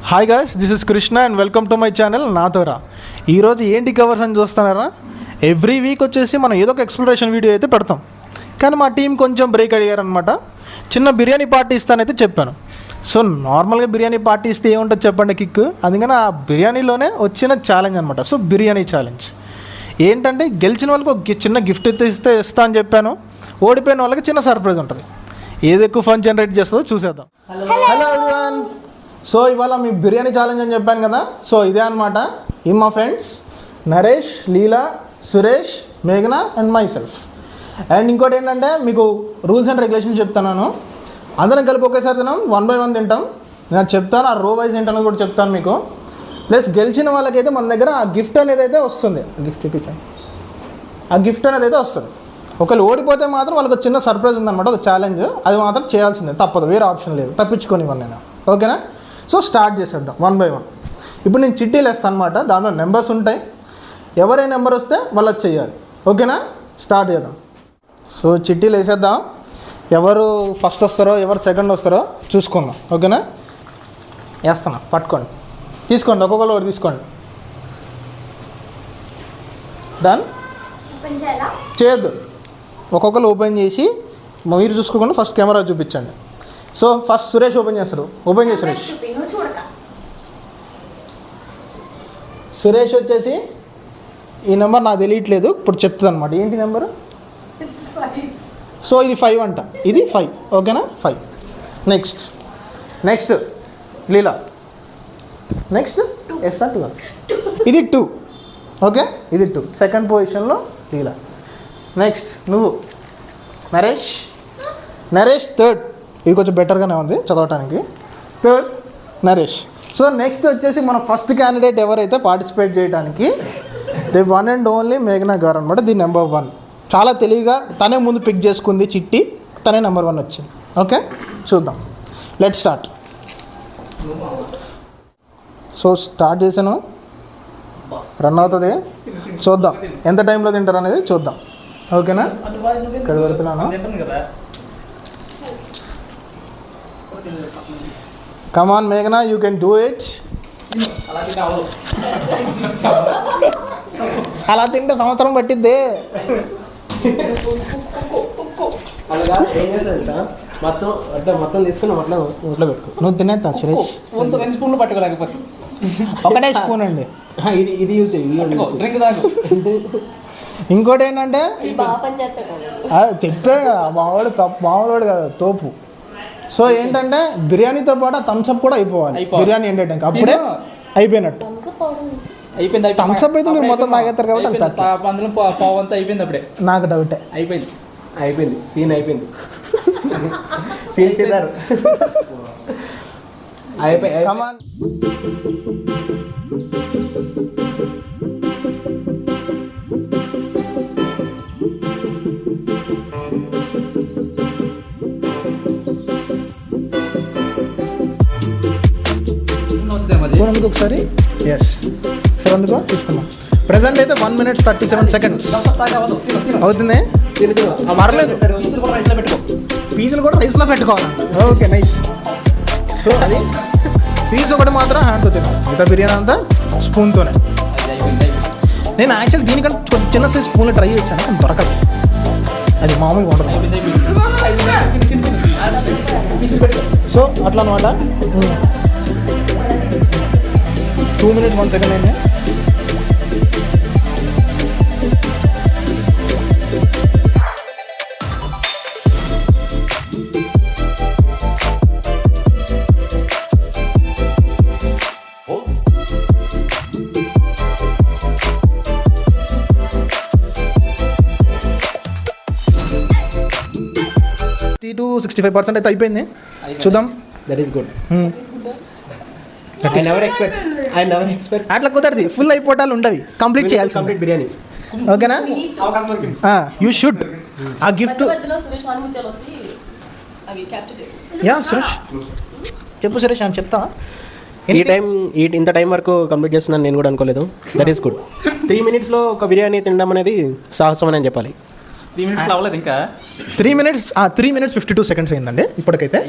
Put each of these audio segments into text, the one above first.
Hi guys, this is Krishna and welcome to my channel Nathora. ఈరోజు ఏంటి covers అని చూస్తున్నారా? ఎవ్రీ వీక్ వచ్చేసి మనం ఏదో ఒక ఎక్స్ప్లోరేషన్ వీడియో అయితే పెడతాం. కానీ మా టీం కొంచెం బ్రేక్ అడిగారనమాట. చిన్న బిర్యానీ పార్టీ ఇస్తానైతే చెప్పాను. సో నార్మల్గా బిర్యానీ పార్టీ ఇస్తే ఏముంటుంది చెప్పండి కిక్. అందుకని ఆ బిర్యానీలోనే వచ్చిన ఛాలెంజ్ అనమాట. సో బిర్యానీ ఛాలెంజ్ ఏంటంటే గెలిచిన వాళ్ళకి ఒక చిన్న గిఫ్ట్ అయితే ఇస్తా అని చెప్పాను. ఓడిపోయిన వాళ్ళకి చిన్న సర్ప్రైజ్ ఉంటుంది. ఏది ఎక్కువ ఫన్ జనరేట్ చేస్తుందో చూసేద్దాం. Hello everyone. సో ఇవాళ మీ బిర్యానీ ఛాలెంజ్ అని చెప్పాను కదా. సో ఇదే అనమాట. ఈ మా ఫ్రెండ్స్ నరేష్, లీలా, సురేష్, మేఘన అండ్ మై సెల్ఫ్. అండ్ ఇంకోటి ఏంటంటే మీకు రూల్స్ అండ్ రెగ్యులేషన్స్ చెప్తున్నాను. అందరం కలిపి ఒకేసారి తినాం, 1 by 1 తింటాం. నేను చెప్తాను ఆ రో వైజ్ ఏంటనేది కూడా చెప్తాను మీకు. ప్లస్ గెలిచిన వాళ్ళకైతే మన దగ్గర ఆ గిఫ్ట్ అనేది అయితే వస్తుంది. ఆ గిఫ్ట్ అనేది అయితే వస్తుంది. ఒకవేళ ఓడిపోతే మాత్రం వాళ్ళకి చిన్న సర్ప్రైజ్ ఉందన్నమాట, ఒక ఛాలెంజ్. అది మాత్రం చేయాల్సిందే, తప్పదు, వేరే ఆప్షన్ లేదు, తప్పించుకొని ఇవ్వను నేను. ఓకేనా? సో స్టార్ట్ చేసేద్దాం 1 by 1. ఇప్పుడు నేను చిట్టీలు వేస్తాను అనమాట. దాంట్లో నెంబర్స్ ఉంటాయి. ఎవరే నెంబర్ వస్తే వాళ్ళకి చెయ్యాలి. ఓకేనా? స్టార్ట్ చేద్దాం. సో చిట్టీలు వేసేద్దాం. ఎవరు ఫస్ట్ వస్తారో ఎవరు సెకండ్ వస్తారో చూసుకుందాం. ఓకేనా? వేస్తున్నా, పట్టుకోండి, తీసుకోండి, ఒక్కొక్కరు ఒకటి తీసుకోండి. డన్. చేయొద్దు, ఒక్కొక్కరు ఓపెన్ చేసి మీరు చూసుకోకుండా ఫస్ట్ కెమెరా చూపించండి. సో ఫస్ట్ సురేష్ ఓపెన్ చేస్తాడు. ఓపెన్ చేసి సురేష్ వచ్చేసి ఈ నెంబర్ నాకు తెలియట్లేదు, ఇప్పుడు చెప్తుంది అనమాట. ఏంటి నెంబరు? సో ఇది 5 అంట, ఇది 5. ఓకేనా? 5. నెక్స్ట్ లీలా. నెక్స్ట్ ఎస్ అంట, ఇది 2. ఓకే, ఇది 2. సెకండ్ పొజిషన్లో లీలా. నెక్స్ట్ నువ్వు నరేష్ 3rd. ఇది కొంచెం బెటర్గానే ఉంది చదవటానికి. 3rd నరేష్. సో నెక్స్ట్ వచ్చేసి మన ఫస్ట్ క్యాండిడేట్ ఎవరైతే పార్టిసిపేట్ చేయడానికి, ది వన్ అండ్ ఓన్లీ మేఘనా గారు అనమాట. The number 1. చాలా తెలివిగా తనే ముందు పిక్ చేసుకుంది చిట్టి, తనే నెంబర్ 1 వచ్చింది. ఓకే, చూద్దాం. Let start. సో స్టార్ట్ చేశాను, రన్ అవుతుంది. చూద్దాం ఎంత టైంలో తింటారు అనేది చూద్దాం. ఓకేనా? ఇక్కడ పెడుతున్నాను. కమాన్ మేఘనా, యూ కెన్ డూ ఇట్. అలా తింటే సంవత్సరం పట్టిద్దే. మొత్తం తీసుకుని ఒట్లో పెట్టుకో. నువ్వు తినేస్తా సురేష్. 2 స్పూన్లు పట్టుకోలేకపోతే ఒకటే స్పూన్ అండి. ఇది యూజ్ డ్రింక్ దాకా. ఇంకోటి ఏంటంటే చెప్పాను కదా, మామూలు కదా, తోపు. సో ఏంటంటే బిర్యానీతో పాటు థమ్స్అప్ కూడా అయిపోవాలి. బిర్యానీ ఎండేటానికి అప్పుడే అయిపోయినట్టు. అయిపోయింది. థమ్స్అప్ అయితే మీరు మొత్తం తాగేస్తారు కాబట్టి అందులో పావు అంతా అయిపోయింది. అప్పుడే నాకు డౌటే. అయిపోయింది సీన్ అయిపోయింది. సీన్ చేశారు. అయిపోయి కమాన్. అందుకు ఒకసారి ఎస్ సార్, అందుకో తీసుకున్నాం. ప్రజెంట్ అయితే 1 minute 37 seconds అవుతుంది. పర్లేదు, పీసులు కూడా రైస్లో పెట్టుకోవాలంట. Okay, nice. సో అది పీస్ ఒకటి మాత్రం హ్యాండ్తో తిన్నాను, మిగతా బిర్యానీ అంతా స్పూన్తోనే. నేను యాక్చువల్ దీనికంటే కొంచెం చిన్న సైజ్ స్పూన్లు ట్రై చేశాను, కానీ దొరకదు. అది మామూలుగా ఉండదు. సో అట్లా అనమాట. 2 minutes 1 second అయింది. to 65% అయితే అయిపోయింది. చూద్దాం. That is good. I never expect. అట్లా కుదరది, ఫుల్ అయిపోవటాలు ఉండవి, కంప్లీట్ చేయాల్సి కంప్లీట్ బిర్యానీ. ఓకేనా? You should. ఆ గిఫ్ట్ యా సురేష్ చెప్పు. సురేష్ అని చెప్తా. ఇంత టైం వరకు కంప్లీట్ చేస్తున్నాను నేను కూడా అనుకోలేదు. That is good. 3 minutes ఒక బిర్యానీ తినడం అనేది సాహసం అని చెప్పాలి. 3 minutes అవ్వలేదు ఇంకా. 3 minutes 52 seconds అయిందండి ఇప్పటికైతే.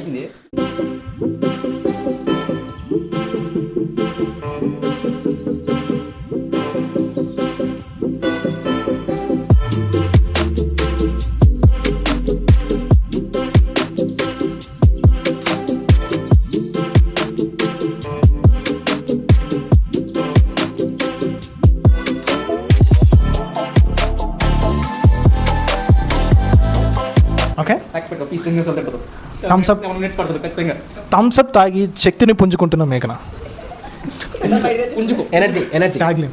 థమ్స్అప్ థమ్స్అప్ తాగి శక్తిని పుంజుకుంటున్నాం మేకన ఎనర్జీ తాగలేం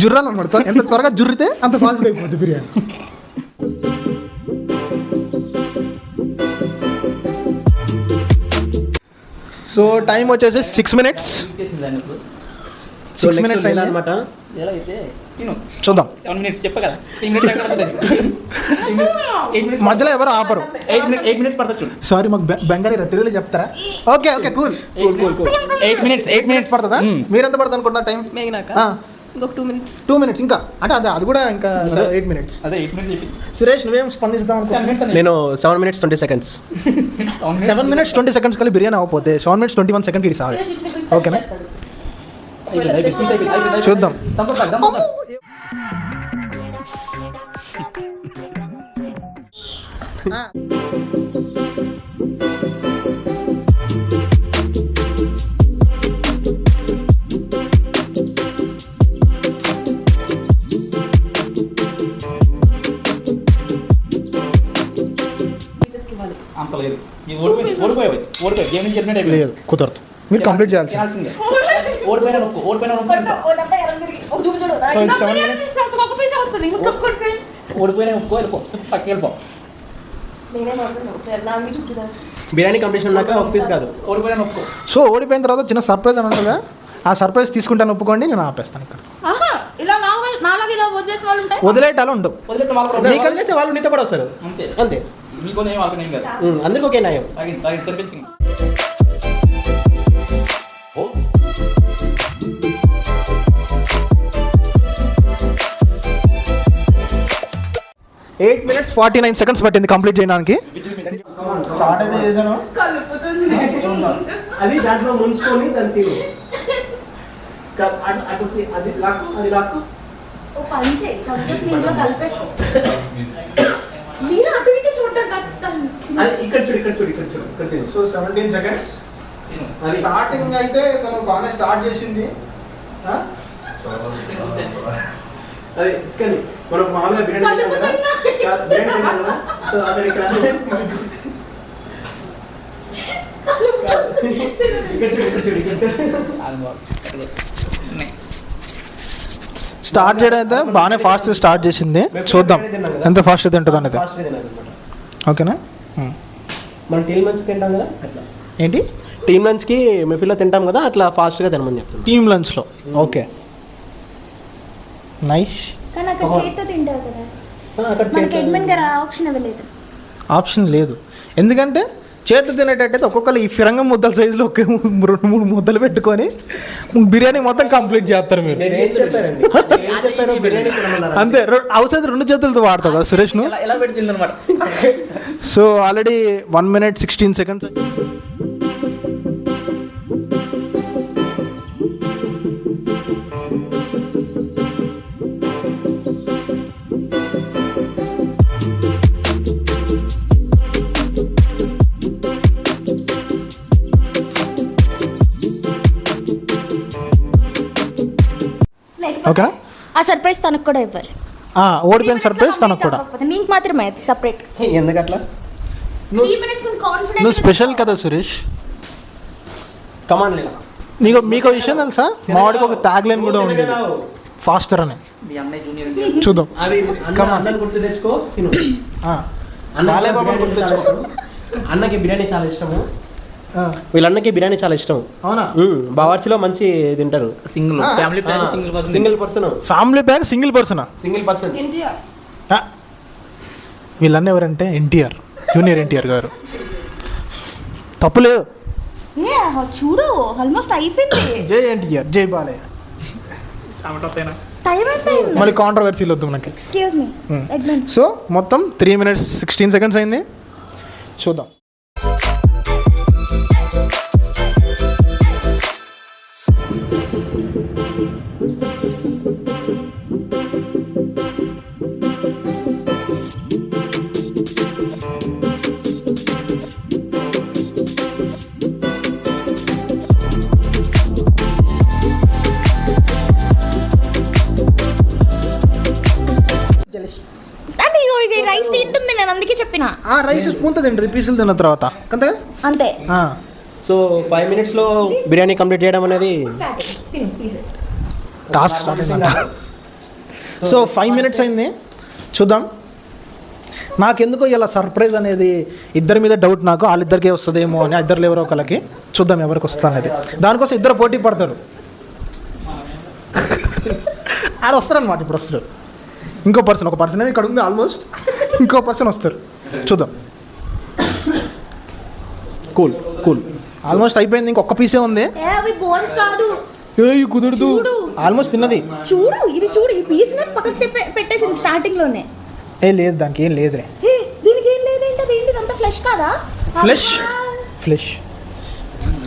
జుర్రాలన్నమాట ఎంత త్వరగా జుర్రితే అంత ఫాస్ట్గా అయిపోద్ది బిర్యానీ. సో టైం వచ్చేసి 6 minutes. 6 minutes అయింది అనమాట. చూద్దాం. 7 minutes చెప్పా కదా. మధ్యలో ఎవరు ఆపరు. 8 minutes పడుతుంది చూడు. సారీ మాకు బెంగాలీ తెలుగులో చెప్తారా? Okay okay cool. 8 minutes పడుతుందా? మీరెంత పడుతుంది అనుకుంటున్నా టైం? ఇంకొక 2 minutes. 2 minutes ఇంకా అంటే అది కూడా ఇంకా 8 minutes. అదే 8 minutes చెప్పి. సురేష్ నువ్వేం స్పందిస్తాం అనుకో. నేను 7 minutes 20 seconds. 7 minutes 20 seconds కల్లా బిర్యానీ అవ్వకపోతే 7 minutes 21 seconds ఇది సాగు. ఓకేనా? చూద్దాం. అంత లేదు. ఓడిపోయావు. గేమ్ నుంచి ఎలిమినేట్ అయిపోయింది. లేదు కుదరదు. మీరు కంప్లీట్ చేయాల్సింది. చేయాల్సిందే. ఓడిపోయినా నొక్కు. ఓడిపోయినా నొక్కు. వెళ్ళిపో. పక్కకి వెళ్ళిపో. బిర్యానీ కంప్లీషన్ ఉన్నాక ఒక పీస్ కాదు. ఓడిపోయినా నొక్కు. సో ఓడిపోయిన తర్వాత చిన్న సర్ప్రైజ్ అని ఉంటుందా? ఆ సర్ప్రైజ్ తీసుకుంటాను ఒప్పుకోండి, నేను ఆపేస్తాను ఇక్కడ. వదిలేటాలు ఉండవు. వదిలేస్తే వాళ్ళు కూడా నీకు వదిలేస్తే వాళ్ళు నీతో కూడా వస్తారు. అంతే. అంతే. నీకు ఏం వాళ్ళకి ఏం కాదు. అందరికీ ఒకే న్యాయం. తాగి తెప్పించింది. 8 minutes 49 seconds పట్టింది కంప్లీట్ చేయడానికి. స్టార్ట్ అయితే చేశాను. అది దాంట్లో ముంచుకొని దాన్ని తిను. అది లాక్కు, అది లాక్కు. అది ఇక్కడ చూడు. ఇక్కడ తిను. So 17 seconds. స్టార్టింగ్ అయితే తను బాగానే స్టార్ట్ చేసింది. అది చికెన్ మనం మామూలుగా బిర్యానీ తింటాం కదా. బిర్యానీ తింటాం కదా. సో అక్కడ ఇక్కడ స్టార్ట్ చేయడం అయితే బాగానే ఫాస్ట్ స్టార్ట్ చేసింది. చూద్దాం ఎంత ఫాస్ట్ తింటుంది అనేది. ఫాస్ట్గా తినాలన్నమాట. ఓకేనా? మనం టీమ్ లంచ్ తింటాం కదా అట్లా. ఏంటి టీమ్ లంచ్కి మెఫిల్లో తింటాం కదా అట్లా ఫాస్ట్గా తినమని చెప్తాం. టీమ్ లంచ్లో. Okay nice. కానీ అక్కడ చేతితో తింటారు కదా, అక్కడ మనకి ఎడ్మన్ గారు ఆప్షన్ అవ్వలేదు. ఆప్షన్ లేదు, ఎందుకంటే చేతి తినేటట్టయితే ఒక్కొక్కరు ఈ ఫిరంగం ముద్దల సైజులో ఒక 2-3 ముద్దలు పెట్టుకొని బిర్యానీ మొత్తం కంప్లీట్ చేస్తారు మీరు. అంతే అవసరం 2 చేతులతో వాడతావు కదా సురేష్ నువ్వు. ఎలా పెడుతుంది అనమాట. So already 1 minute 16 seconds. ఓకేనా? ఆ సర్ప్రైజ్ తనకు కూడా ఇవ్వాలి. ఓడిపోయిన సర్ప్రైజ్ తనకు కూడా. నీకు మాత్రమే అది సపరేట్. ఎందుకట్లా? 3 minutes కాన్ఫిడెంట్. నువ్వు స్పెషల్ కదా సురేష్. కమాన్ లేదా మీకు విషయం తెలుసా, మా వాడికి ఒక ట్యాగ్ లైన్ కూడా ఉంది, ఫాస్టర్ అని. మీ అన్నయ్య జూనియర్ చూద్దాం. అది అన్నని గుర్తు తెచ్చుకో తిను. బాలయ్య బాబా గుర్తు తెచ్చుకో. అన్నకి బిర్యానీ చాలా ఇష్టము. వీళ్ళన్నకి బిర్యానీ చాలా ఇష్టం. అవునా? బావర్చిలో మంచి తింటారు. Single family pack single person. Family pack single person. వీళ్ళన్న ఎవరంటే ఎన్టీఆర్, జూనియర్ ఎన్టీఆర్ గారు. తప్పులేదు. చూడు ఆల్మోస్ట్ అయిపోయింది. జై ఎన్టీఆర్, జై బాలయ్య. టైం అయిపోయింది. మళ్ళీ కాంట్రవర్సీలు వద్దు మనకి. Excuse me ఎడ్మన్. సో మొత్తం 3 minutes 16 seconds అయింది. చూద్దాం. అంటే ఇది రైస్ తింటుంది, నేను అందుకే చెప్పిన. ఆ రైస్ స్పూన్తో తింటారు పీసులు తిన్న తర్వాత అంతే అంతే. సో 5 minutes లో బిర్యానీ కంప్లీట్ చేయడం అనేది టాస్క్ స్టార్ట్ అయిందంట. సో 5 minutes అయింది, చూద్దాం. నాకెందుకో ఇలా సర్ప్రైజ్ అనేది ఇద్దరి మీద డౌట్, నాకు వాళ్ళిద్దరికే వస్తుందేమో అని. ఇద్దరు ఎవరో ఒకళ్ళకి చూద్దాం ఎవరికి వస్తా అనేది. దానికోసం ఇద్దరు పోటీ పడతారు. ఆడ వస్తారనమాట, ఇప్పుడు వస్తారు ఇంకో పర్సన్. ఒక పర్సన్ ఇక్కడ ఉంది ఆల్మోస్ట్, ఇంకో పర్సన్ వస్తారు, చూద్దాం. కూల్ కూల్ ఆల్మోస్ట్ అయిపోయింది, ఇంకొక పీసే ఉంది. అవి బోన్స్ కాదు, ఏ కుదురుదు, ఆల్మోస్ట్ తిన్నది. చూడు ఇది చూడు, ఈ పీస్ పక్కకు పెట్టేసింది స్టార్టింగ్ లోనే. ఏ లేదు, దానికి ఏం లేదులే. దీనికి ఏం లేదేంటి, అదేంటి అంతా ఫ్లెష్ కాదా? ఫ్లెష్ ఫ్లెష్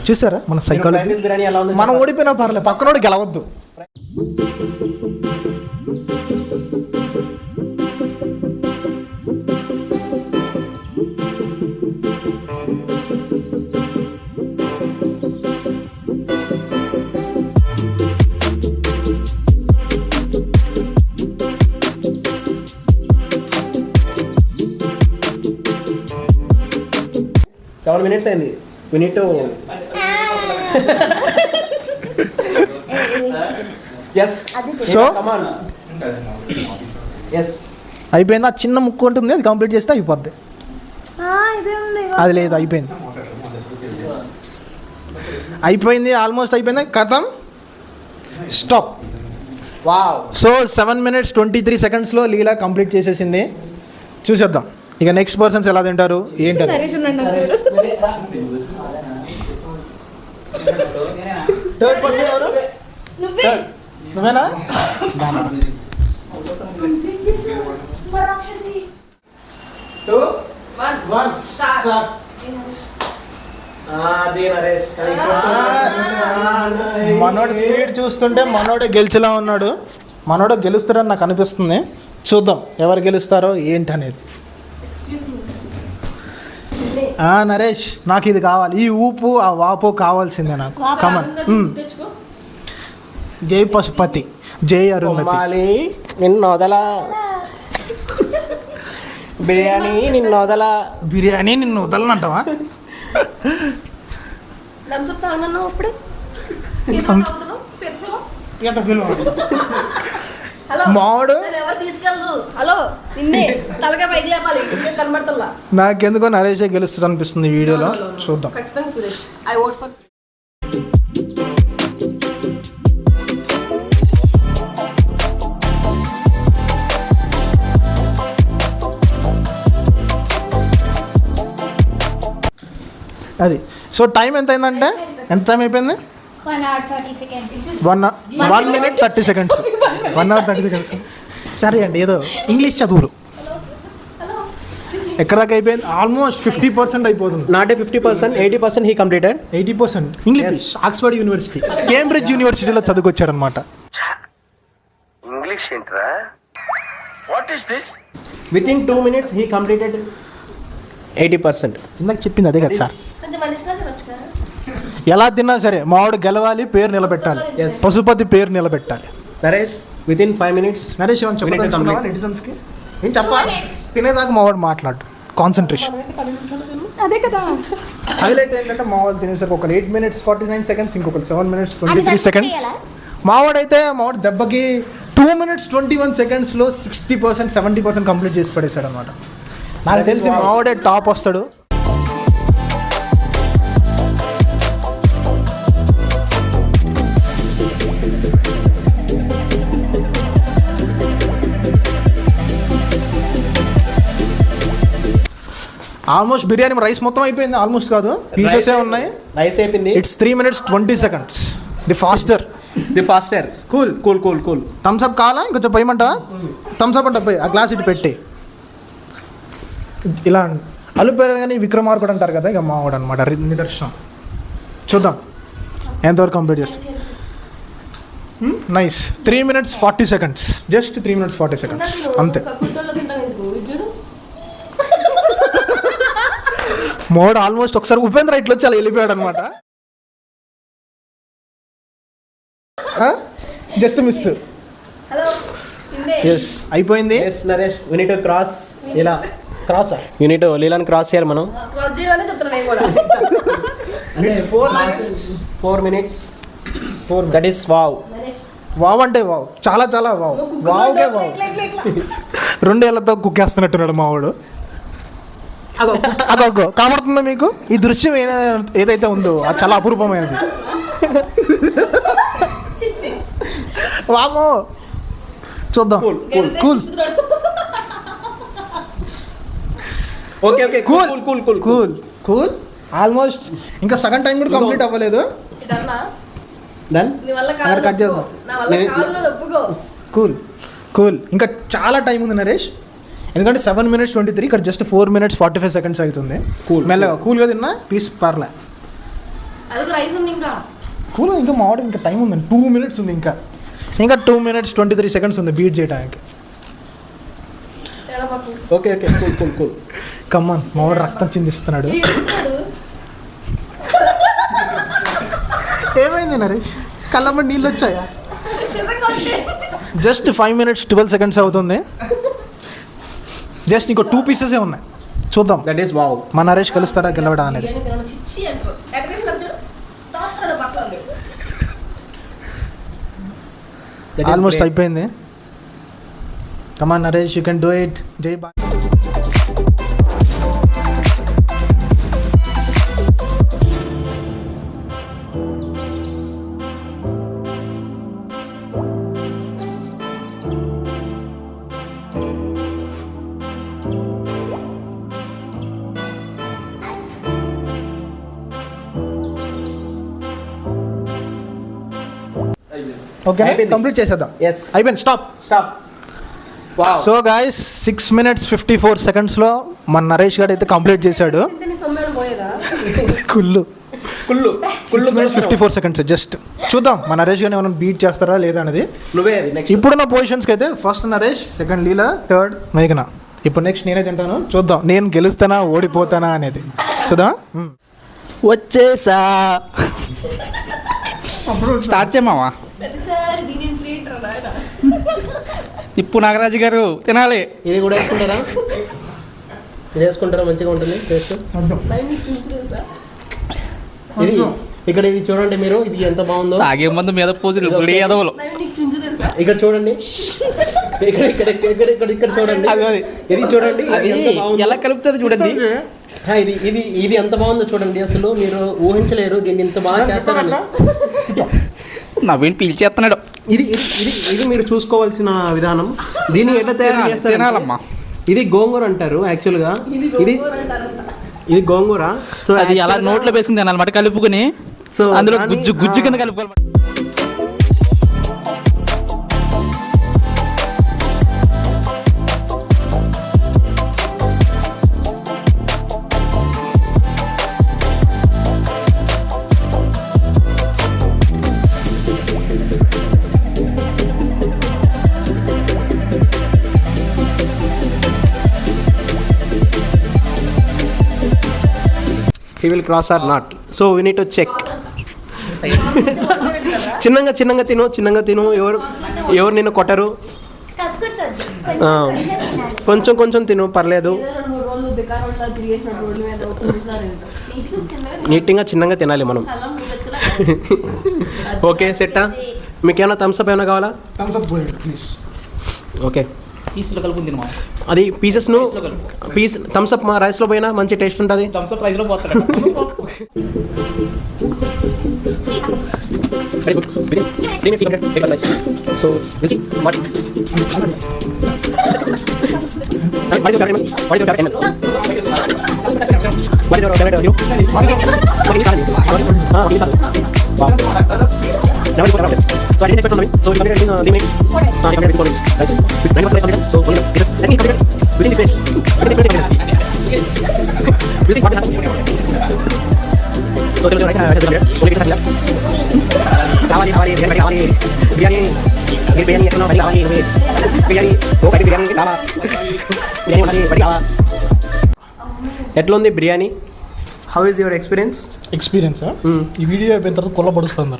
చూసారా మన సైకాలజీ. బిర్యానీ ఎలా ఉంది? మనం ఓడిపోయినా పర్లేదు, పక్కనోడు గెలవద్దు. Seven minutes అయింది. We need to yes. So Come on. Yes. అయిపోయింది. ఆ చిన్న ముక్కు ఉంటుంది, అది కంప్లీట్ చేస్తే అయిపోద్ది. ఇదే ఉంది. అది లేదు, అయిపోయింది అయిపోయింది ఆల్మోస్ట్ అయిపోయింది. కథం స్టాప్. Wow. సో 7 minutes 23 secondsలో లీలా కంప్లీట్ చేసేసింది. చూసేద్దాం ఇక నెక్స్ట్ పర్సన్స్ ఎలా తింటారు ఏంటారు. థర్డ్ పర్సన్ ఎవరు? నువ్వే. నువ్వేనా? రాక్షసి. 2 1 స్టార్ట్. మనోడు స్పీడ్ చూస్తుంటే మనోడే గెలిచేలా ఉన్నాడు. మనోడే గెలుస్తాడని నాకు అనిపిస్తుంది. చూద్దాం ఎవరు గెలుస్తారో ఏంటి అనేది. నరేష్, నాకు ఇది కావాలి, ఈ ఊపు ఆ వాపు కావాల్సిందే నాకు. కమన్. జై పశుపతి, జై అరుంధతి. నిన్ను వదలా బిర్యానీ, నిన్ను వదలా బిర్యానీ నిన్ను వదలనంటావా? మావాడు హలో నిన్నే తలగా పైకి లేపాలి, కనబడతల్లా. నాకెందుకో నరేషే గెలుస్తుంది అనిపిస్తుంది ఈ వీడియోలో. చూద్దాం. ఖచ్చితంగా సురేష్. ఐ ఓట్ ఫర్ అది. సో టైం ఎంత అయిందంటే, ఎంత టైం అయిపోయింది? 1 hour 30 seconds. 1 minute 30 seconds. 1 hour 30 seconds. సరే అండి, ఏదో ఇంగ్లీష్ చదువులు ఎక్కడ దాకా అయిపోయింది? ఆల్మోస్ట్ 50% అయిపోతుంది. Not 50%, 80% he completed. 80% English. Oxford university, Cambridge యూనివర్సిటీలో చదువుకొచ్చాడు అనమాట. ఇంగ్లీష్ ఏంట్రా? What is this? Within 2 minutes he completed 80%. ఇందాక చెప్పింది అదే కదా సార్. కొంచెం మనిషిలా తినొచ్చు. ఎలా తిన్నా సరే మావాడు గెలవాలి, పేరు నిలబెట్టాలి. పశుపతి పేరు నిలబెట్టాలి. Naresh within 5 minutes. నరేష్ ఏమని చెప్పాలి నెటిజన్స్కి? ఏం చెప్పాలి? తినేదాకా మావాడు మాట్లాడు, కాన్సన్ట్రేషన్. అదే కదా. హైలైట్ ఏంటంటే మావాడు తినేసరికి ఒక 8 minutes 49 seconds, ఇంకొక 7 minutes 23 అది seconds. చేయాలా? మావాడు దెబ్బకి 2 minutes 21 secondsలో 60% 70% కంప్లీట్ చేసి పడేశాడు అనమాట. నాకు తెలిసి మావాడే టాప్ వస్తాడు. ఆల్మోస్ట్ బిర్యానీ రైస్ మొత్తం అయిపోయింది. ఆల్మోస్ట్ కాదు, పీసెస్ ఉన్నాయి. రైస్ అయిపోయింది. It's 3 minutes 20 seconds. The faster. Cool cool cool cool. Thums Up కావాలా? ఇంకొంచెం పోయమంటావా? థమ్స్ అప్ అంటే పోయి ఆ గ్లాస్ ఇటు పెట్టి ఇలా అలుపేరు కానీ విక్రమార్కుడు అంటారు కదా, ఇక మావాడు అనమాట నిదర్శనం. చూద్దాం ఎంతవరకు కంప్లీట్ చేస్తాం. Nice. 3 minutes 40 seconds. Just 3 minutes 40 seconds అంతే. మోడ్ ఆల్మోస్ట్ ఒకసారి ఉపేంద్ర ఇట్లా వచ్చి అలా వెళ్ళిపోయాడు అనమాట. Just miss. ఎస్ అయిపోయింది. Yes Naresh, we need to cross ఇలా క్రాస్ యూ నీట్ లీలాని క్రాస్ చేయాలి మనం. క్రాస్ చేయాలని చెప్తున్నా నేను కూడా. అంటే 4 minutes. That is wow. Wow అంటే వావ్, చాలా చాలా వావ్, వావ్కే వావ్. 2 ఏళ్లతో కుక్కేస్తున్నట్టున్నాడు మావాడు. అదొక కనబడుతుందా మీకు? ఈ దృశ్యం ఏదైతే ఉందో అది చాలా అపురూపమైనది. వామో చూద్దాం. Cool okay okay cool cool cool cool cool. Almost ఇంకా సగం టైం కూడా కంప్లీట్ అవ్వలేదు. ఇదన్నా డన్. నీ వల్ల అక్కడ కాదు. కట్ చేద్దాం. నా వల్ల కాదు, ఒప్పుకో. Cool cool. ఇంకా చాలా టైం ఉంది నరేష్, ఎందుకంటే 7 minutes 23, ఇక్కడ జస్ట్ 4 minutes 45 seconds అవుతుంది. మెల్లగా కూల్గా తిన్నా పీస్ పర్లే. అది రైస్ ఉంది ఇంకా. కూల్ ఇంకా మావాడు ఇంకా టైం ఉందండి, 2 minutes ఉంది ఇంకా 2 minutes 23 seconds ఉంది బీట్ చేయడానికి. ఎడపప్పు. Okay okay cool cool cool. Come on, మావాడు రక్తం చిందిస్తున్నాడు. ఏమైంది నరేష్, కళ్ళమ్మ నీళ్ళు వచ్చాయా? జస్ట్ 5 minutes 12 seconds అవుతుంది. జస్ట్ ఇంకో 2 pieces ఉన్నాయి, చూద్దాం దట్ ఈస్ వావ్. మా నరేష్ కలుస్తాడా గెలవడా అనేది. బిర్యానీ తినడం చిచ్చి అంటారు. ఎక్కడ తింటారు చూడు. తాతాడు బట్టలు. ఆల్మోస్ట్ అయిపోయింది. Come on Naresh, you can do it. జై బా. ఓకే కంప్లీట్ చేసేద్దాం. Yes. అయిపోయింది, stop. Stop. Wow. So guys 6 minutes 54 secondsలో మన నరేష్ గారు అయితే కంప్లీట్ చేశాడు. తింటే నీ సొమ్మేడు పోయేదా? కుళ్ళు కుళ్ళు 6 minutes 54 seconds. జస్ట్ చూద్దాం మన నరేష్ గారిని ఏమైనా బీట్ చేస్తారా లేదా అనేది. నువ్వే అది నెక్స్ట్. ఇప్పుడున్న పొజిషన్స్కి అయితే ఫస్ట్ నరేష్, సెకండ్ లీలా, థర్డ్ మేఘన. ఇప్పుడు నెక్స్ట్ నేనే తింటాను, చూద్దాం నేను గెలుస్తానా ఓడిపోతానా అనేది చూద్దాం. వచ్చేసా స్టార్ట్ చేయమావా. ప్రతిసారి దీని ట్రీట్ రా నాయనా. తిప్పు నాగరాజు గారు తినాలి. ఇది కూడా వేసుకుంటారా? ఇది వేసుకుంటారా? మంచిగా ఉంటుంది టేస్ట్. లైన్ కించు తెలుసా? ఇది ఇక్కడ ఇది చూడండి మీరు, ఇది ఎంత బాగుందో. తాగే ముందు మీద పూజలు గుడి ఎదవలు. లైన్ నీకు చించు తెలుసా? ఇక్కడ చూడండి, ఇక్కడ ఇక్కడ ఇక్కడ ఇక్కడ ఇక్కడ చూడండి. అది ఇది చూడండి, అది ఎంత బాగుందో. ఎలా కలుపుతారు చూడండి. ఇది ఇది ఇది ఎంత బాగుందో చూడండి, అసలు మీరు ఊహించలేరు దీన్ని ఇంత బాగా చేస్తారని. నవీన్ పీల్చేస్తున్నాడు. ఇది ఇది ఇది ఇది మీరు చూసుకోవాల్సిన విధానం. దీన్ని ఎట్లా తయారు చేస్తారు? తినాలమ్మా. ఇది గోంగూర అంటారు యాక్చువల్గా. ఇది గోంగూర అంటారంట. ఇది గోంగూర. సో అది అలా నోట్లో వేసుకుని తినాలన్నమాట, కలుపుకుని. సో అందులో దాన్ని- గుజ్జు గుజ్జు కింద కలుపుకోవాలి. he will cross or not, so we need to check. చిన్నగా చిన్నగా తిను, చిన్నగా తిను. ఎవరు నిన్ను కొట్టరు. ఆ, కొంచెం కొంచెం తిను, పర్లేదు. ఏదో 2-3 రోజులు బెకార్ ఉంటా తిరిగేసిన రోడ్ల మీద కూర్చున్నారు ఇంత. నీట్గా తిన్నగా నీట్గా చిన్నగా తినాలి మనం. కళ్ళం మూడొచ్చేలా. ఓకే సెట్టా? మీకు ఏమైనా థమ్స్అప్ ఏమైనా కావాలా? ప్లీజ్. ఓకే, పీసులు కలుపుకుని తినమా. అది పీసెస్ను పీస్ థమ్స్అప్ మా రైస్లో పోయినా మంచి టేస్ట్ ఉంటుంది. థమ్స్అప్ రైస్లో పోతాడు. So So I didn't expect from so we completed in 3 minutes. We completed with 4 minutes. Nice. With 9 minutes left. So only this. I think we completed within 6 minutes. Within 6 minutes. Within 6 minutes. So tell me right. Only this left. Awali biryani. Biryani ekno bari awali biryani. Oh bari biryani lava. Biryani bari bari lava. ఎట్లా ఉంది biryani? How is your experience? Experience ఈ video అయిపోయిన తర్వాత కొల్లబడుతుంది.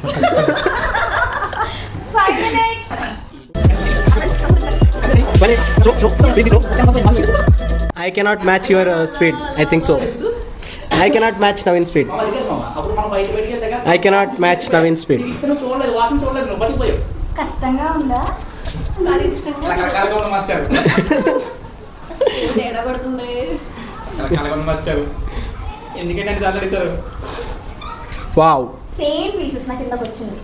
5 minutes. So, please, so. I cannot match your speed. I think so. I cannot match Navin's speed. అప్పుడు మనం బయటికి వెళ్ళాక I cannot match Navin's speed. నువ్వు చూడలేదు, వాసన చూడలేదు, నువ్వు బతికిపోయావు. కష్టంగా ఉందా అది ఇష్టంగా రకరకాలుగా ఉన్న మాస్టర్, తేడా కొడుతుంది. రకరకాలుగా ఉన్న మాస్టర్. ఎందుకంటే చాలా అడుగుతారు. Wow. సేమ్ పీసెస్ నా కిందకి వచ్చింది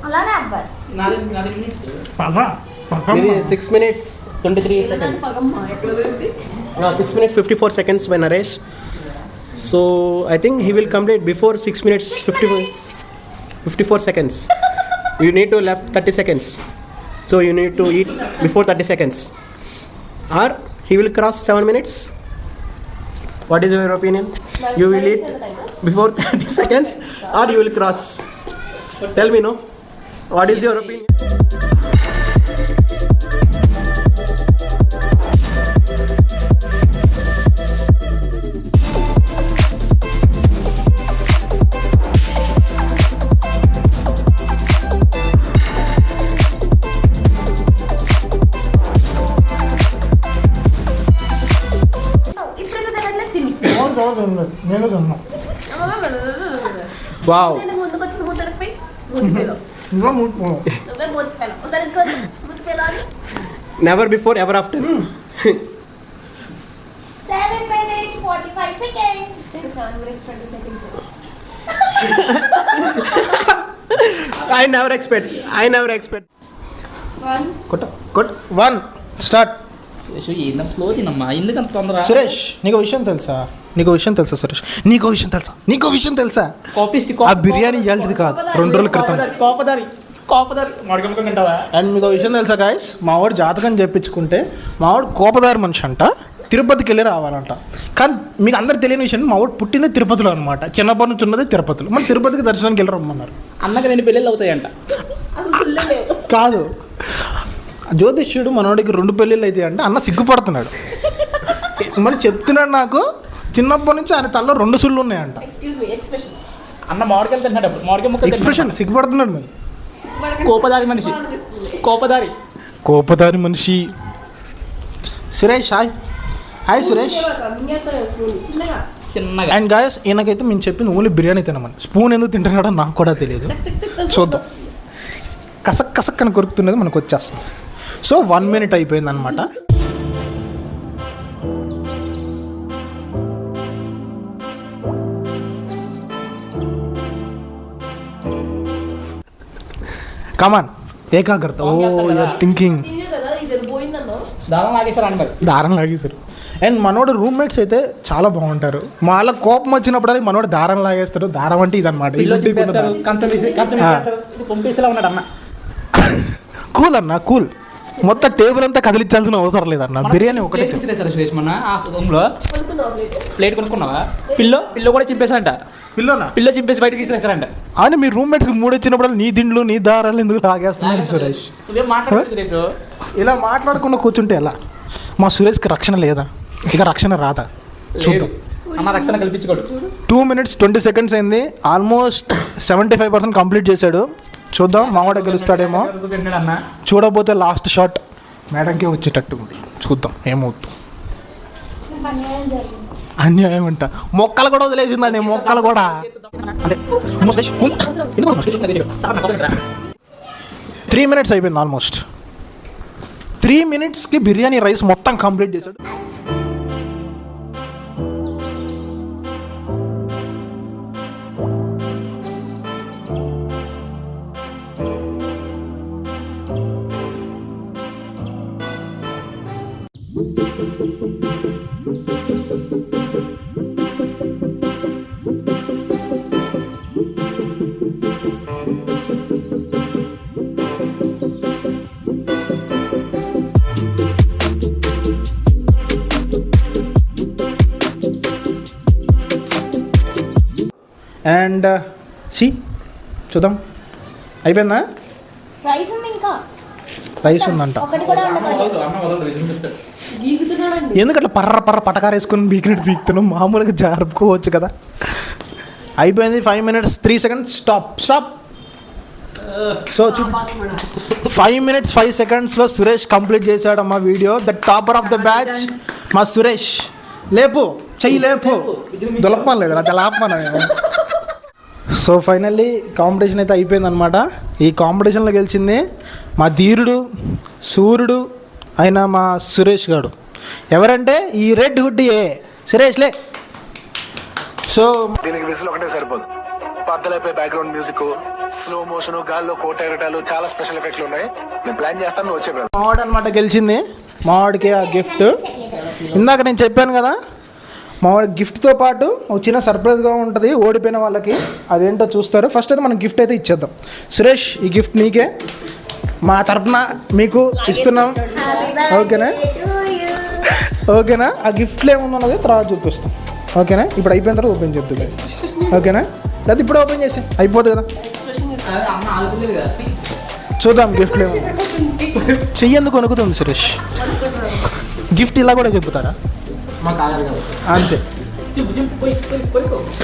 అలానే అవ్వాలి. నాది minutes. Maybe 6 minutes 23 seconds. పగమ్మా ఎక్కడ దొరికింది? 6 minutes 54 seconds by Naresh. So I think he will complete before 6 minutes 54 seconds. You need to left 30 seconds. So you need to eat before 30 seconds. Or he will cross 7 minutes. What is your opinion? You will eat before 30 seconds or you will cross? Tell me, no? What is your opinion? ఇప్పుడు తినట్లేదు తిని నేను తిన్నా Wow. నేను ముందుకు వచ్చిన ముద్దలపై ముద్దులో ఇంకా మూడుకోను. నువ్వే ముద్దుపెలా ఒకసారి ముద్దుపెలా Never before, ever after. 7 minutes 45 seconds 7 minutes 20 seconds I never expect. 1 కొట్ 1 స్టార్ట్. ఏందమ్మా స్లో తినమ్మా, ఎందుకు అంత తొందర? సురేష్ నీకు విషయం తెలుసా సురేష్ నీకు విషయం తెలుసా ఆ బిర్యానీ ఇవాళది కాదు 2 రోజుల క్రితం. కోపదారి మడకమ్మకం తింటావా? అండ్ మీకు విషయం తెలుసా గాయస్, మావాడు జాతకం చెప్పించుకుంటే మావాడు కోపదారి మనిషి అంట, తిరుపతికి వెళ్ళి రావాలంట. కానీ మీకు అందరు తెలియని విషయం, మావాడు పుట్టిందే తిరుపతిలో అనమాట, చిన్నప్పటి నుంచి ఉన్నదే తిరుపతిలో. మన తిరుపతికి దర్శనానికి వెళ్ళి రమ్మన్నారు. అన్నకి 2 పెళ్ళిళ్ళు అవుతాయంట. అసలు ఫుల్ లేవు కాదు, జ్యోతిష్యుడు మనోడికి 2 పెళ్ళిళ్ళు అయితే అంటే అన్న సిగ్గుపడుతున్నాడు. మరి చెప్తున్నాడు నాకు, చిన్నప్పటి నుంచి ఆయన తలలో 2 సుళ్ళు ఉన్నాయంట. ఎక్స్క్యూజ్ మీ ఎక్స్ప్రెషన్ అన్న మామిడికాయలు తింటాడు, అప్పుడు మామిడికాయ ముక్క ఎక్స్ప్రెషన్ సిగ్గుపడుతున్నాడు మరి. కోపదారి మనిషి, కోపదారి మనిషి. సురేష్ హాయ్ సురేష్. చిన్నగా. అండ్ గాయస్ ఈయనకైతే మేము చెప్పింది ఓన్లీ బిర్యానీ తినమని. స్పూన్ ఎందుకు తింటున్నాడో నాకు కూడా తెలియదు. చూద్దాం. కసక్ అని కొరుకుతున్నది మనకు వచ్చేస్తుంది. సో 1 minute అయిపోయింది అనమాట. కమాన్, ఏకాగ్రత. ఓ యూఆర్ థింకింగ్. కదా ఇది పోయిందన్నో దారం లాగేశారు అన్న మరి. దారం లాగేశారు. అండ్ మనోడు రూమ్మేట్స్ అయితే చాలా బాగుంటారు. వాళ్ళ కోపం వచ్చినప్పుడు మనోడు దారం లాగేస్తారు. దారం అంటే ఇదన్నమాట. పంపేసేలా ఉన్నాడు అన్న. కూల్ అన్న, కూల్. మొత్తం టేబుల్ అంతా కదిలించాల్సిన అవసరం లేదన్న. బిర్యానీ ఒకటే సురేష్ మొన్న ఆ రూమ్లో ప్లేట్ కొనుక్కున్నావా? పిల్లో కూడా చింపేశారంట. పిల్లో చింపేసి బయటకి తీసుకురేసారంట. అని మీ రూమ్మేట్స్కి 3 వచ్చినప్పుడు నీ దిండ్లు నీ దారాలు ఎందుకు లాగేస్తున్నాడు సురేష్? నువ్వేం మాట్లాడలేదు సురేష్. ఇలా మాట్లాడకుండా కూర్చుంటే ఎలా? మా సురేష్కి రక్షణ లేదా? ఇక రక్షణ రాదా? చూద్దాం. అన్న రక్షణ కల్పించుకోడు. 2 minutes 20 seconds అయింది. ఆల్మోస్ట్ 75% కంప్లీట్ చేశాడు. చూద్దాం మావాడ గెలుస్తాడేమో. అన్న చూడబోతే లాస్ట్ షాట్ మేడంకే వచ్చేటట్టు ఉంది. చూద్దాం ఏమవుతుంది. అన్యాయం అంట. మొక్కలు కూడా వదిలేసిందండి, మొక్కలు కూడా. అంటే 3 minutes అయిపోయింది ఆల్మోస్ట్. 3 minutesకి బిర్యానీ రైస్ మొత్తం కంప్లీట్ చేశాడు. అండ్ చూద్దాం అయిపోయిందా? రైస్ ఉంది ఇంకా, రైస్ ఉందంట. ఒకటి కూడా గీగుతున్నాడండి. ఎందుకు అట్లా పర్ర పటకారేసుకుని బీకినట్టు బీకుతున్నాం? మామూలుగా జరుపుకోవచ్చు కదా. అయిపోయింది. 5 minutes 3 seconds. Stop. So 5 minutes 5 secondsలో సురేష్ కంప్లీట్ చేశాడు మా video. The topper of the batch మా సురేష్. లేపు చెయ్యి లేపు దులపమని లేదు అది లాపమన్నా నేను. సో ఫైనల్లీ కాంపిటీషన్ అయితే అయిపోయిందనమాట. ఈ కాంపిటీషన్లో గెలిచింది మా ధీరుడు సూర్యుడు అయిన మా సురేష్ గారు. ఎవరంటే ఈ రెడ్ హుడ్డీయే సురేష్లే. సో దీనికి విజిల్ ఒకటే సరిపోదు. పద్దలైపోయి బ్యాక్గ్రౌండ్ మ్యూజిక్, స్లో మోషన్, గాల్లో కోటెరటాలు, చాలా స్పెషల్ ఎఫెక్ట్లు ఉన్నాయి. నేను ప్లాన్ చేస్తాను, నువ్వు వచ్చే మావాడు అనమాట గెలిచింది. మావాడికి ఆ గిఫ్ట్ ఇందాక నేను చెప్పాను కదా, మావాడి గిఫ్ట్తో పాటు ఒక చిన్న సర్ప్రైజ్గా ఉంటుంది ఓడిపోయిన వాళ్ళకి. అదేంటో చూస్తారు. ఫస్ట్ అయితే మనం గిఫ్ట్ అయితే ఇచ్చేద్దాం. సురేష్, ఈ గిఫ్ట్ నీకే, మా తరపున మీకు ఇస్తున్నాం. ఓకేనా? ఓకేనా? ఆ గిఫ్ట్లో ఏముందన్నది తర్వాత చూపిస్తాం. ఓకేనా? ఇప్పుడు అయిపోయిన తర్వాత ఓపెన్ చేద్దాం. ఓకేనా? లేదా ఇప్పుడు ఓపెన్ చేసి అయిపోతుంది కదా, చూద్దాం గిఫ్ట్లు ఏమో. చెయ్యేందుకు వణుకుతుంది సురేష్. గిఫ్ట్ ఇలా కూడా చెబుతారా? అంతే.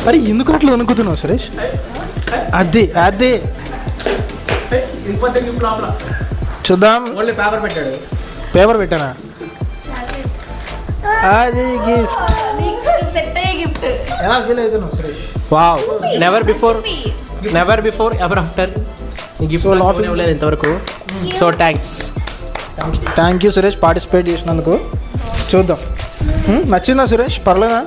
మరి ఎందుకు అట్లా వణుకుతున్నావు సురేష్? అదే అదే చూద్దాం. పేపర్ పెట్టాడు. పేపర్ పెట్టానా? అది గిఫ్ట్. సెట్ అయ్యే గిఫ్ట్. ఎలా ఫీల్ అవుతున్నావు Suresh? Wow, never before ever after ఈ గిఫ్ట్ ఇవ్వలేదు ఇంతవరకు. So thank you Suresh participate చేసినందుకు. చూద్దాం. నచ్చిందా సురేష్? పర్లేదా?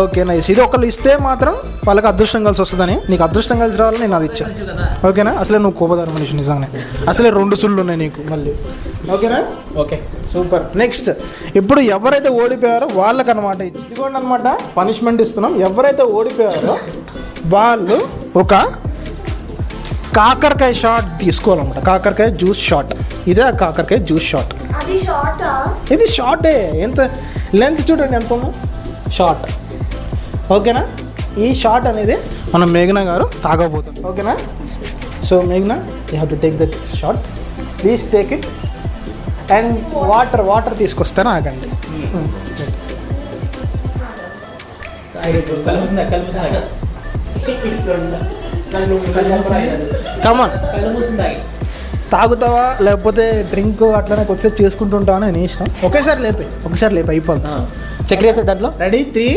Okay nice. ఇది ఒకళ్ళు ఇస్తే మాత్రం వాళ్ళకి అదృష్టం కలిసి వస్తుందని, నీకు అదృష్టం కలిసి రావాలని నేను అది ఇచ్చాను. ఓకేనా? అసలే నువ్వు కోపదారు మనిషి నిజంగానే. అసలే 2 సుళ్ళు ఉన్నాయి నీకు మళ్ళీ. ఓకేనా? Okay super. నెక్స్ట్ ఇప్పుడు ఎవరైతే ఓడిపోయారో వాళ్ళకనమాట ఇదిగోండి అనమాట పనిష్మెంట్ ఇస్తున్నాం. ఎవరైతే ఓడిపోయారో వాళ్ళు ఒక కాకరకాయ షాట్ తీసుకోవాలన్నమాట. కాకరకాయ జ్యూస్ షాట్. ఇదే ఆ కాకరకాయ జ్యూస్ షాట్. ఇది షార్టే. ఎంత లెంత్ చూడండి ఎంత ఉందో. షార్ట్. ఓకేనా? ఈ షాట్ అనేది మన మేఘనా గారు తాగబోతుంది. ఓకేనా? సో మేఘనా, you have to take that shot. Please take it. And water తీసుకొస్తాను, ఆగండి. కమాన్. తాగుతావా లేకపోతే డ్రింక్ అట్లనే కొద్దిసేపు చేసుకుంటుంటావా అని నీ ఇష్టం. ఒకసారి లేపి అయిపోద్ది. చక్కెర వేసే దాంట్లో. Ready 3,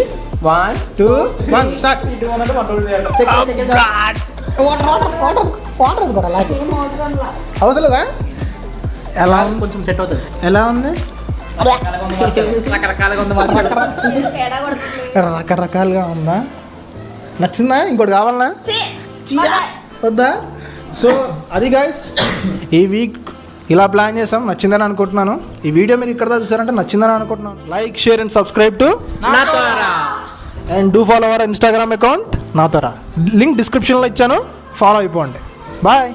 1, 2, 1 start. వాటర్ అలాగే అవసరలేదా? ఎలా కొంచెం సెట్ అవుతుంది. ఎలా ఉంది? రకరకాలుగా ఉందా? నచ్చిందా? ఇంకోటి కావాలనా? వద్దా? సో అది గైస్, ఈ వీక్ ఇలా ప్లాన్ చేసాం. నచ్చిందని అనుకుంటున్నాను. ఈ వీడియో మీరు ఇక్కడ దాకా చూసారంటే నచ్చిందని అనుకుంటున్నాను. Like, share and subscribe to Nathora. And do follow our Instagram account Nathora. Link డిస్క్రిప్షన్లో ఇచ్చాను, ఫాలో అయిపోండి. బాయ్.